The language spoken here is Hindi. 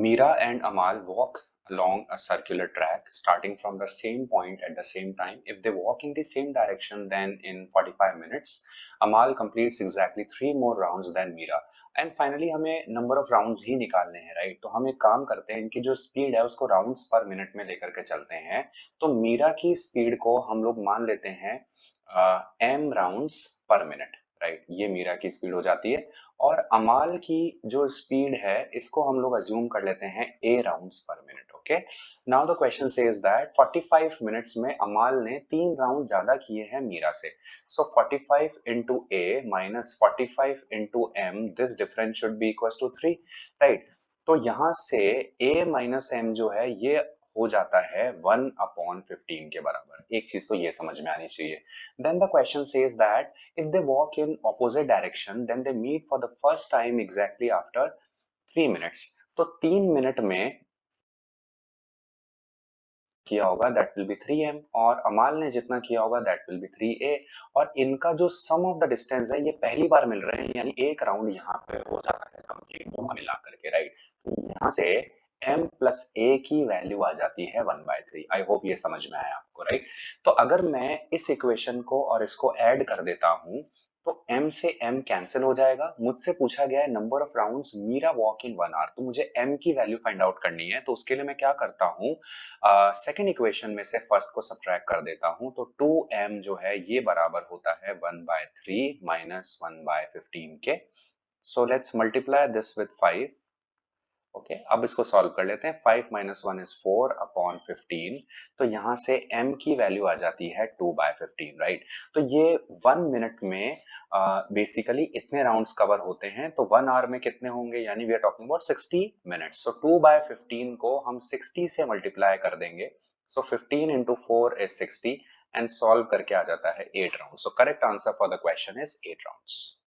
Mira and Amal walk along a circular track, starting from the same point at the same time. If they walk in the same direction, then in 45 minutes, Amal completes exactly 3 more rounds than Mira. And finally हमें नंबर ऑफ राउंड्स ही निकालने हैं, राइट? तो हम एक काम करते हैं, इनकी जो स्पीड है उसको राउंड्स पर मिनट में लेकर के चलते हैं। तो मीरा की स्पीड को हम लोग मान लेते हैं m राउंड्स पर मिनट, राइट? ये मीरा की स्पीड हो जाती है। और अमाल की जो स्पीड है इसको हम लोग अज्यूम कर लेते हैं a राउंड्स पर minute. Okay, now the question says that 45 minutes में अमाल ने 3 राउंड ज्यादा किए हैं मीरा से। So 45 into a minus 45 into m, this difference should be equal to 3, right? तो यहां से a माइनस m जो है ये हो जाता है 1/15 के बराबर। एक चीज तो ये समझ में आनी चाहिए। Then the question says that if they walk in opposite direction, then they meet for the first time exactly after 3 minutes. तो 3 मिनट में किया होगा that will be 3m, और अमाल ने जितना किया होगा that will be 3a, और इनका जो sum of the distance है ये पहली बार मिल रहे हैं, यानी एक राउंड यहाँ पे हो जाता है कंप्लीट दोनों मिला करके, राइट? यहाँ से m प्लस a की वैल्यू आ जाती है 1/3। आई होप ये समझ में आया आपको, राइट? तो अगर मैं इस इक्वेशन को और इसको ऐड कर देता हूं तो m से m कैंसिल हो जाएगा। मुझसे पूछा गया है number of rounds Meera walk in 1 hour, तो मुझे m की वैल्यू फाइंड आउट करनी है। तो उसके लिए मैं क्या करता हूँ, सेकेंड इक्वेशन में से फर्स्ट को सब्ट्रैक्ट कर देता हूँ। तो 2m जो है ये बराबर होता है 1/3 माइनस 1/15 के। So let's multiply this with 5। Okay, अब इसको सॉल्व कर लेते हैं। 5 माइनस 1 इज 4/15। तो यहाँ से m की वैल्यू आ जाती है 2/15, राइट? तो ये 1 मिनट में बेसिकली इतने राउंड्स कवर होते हैं। तो 1 आवर में कितने होंगे, यानी we are talking about 60 minutes. So 2/15 को हम 60 से मल्टीप्लाई कर देंगे। So 15 into 4 is 60 and solve करके आ जाता है 8 round. So correct answer for the question is 8 rounds.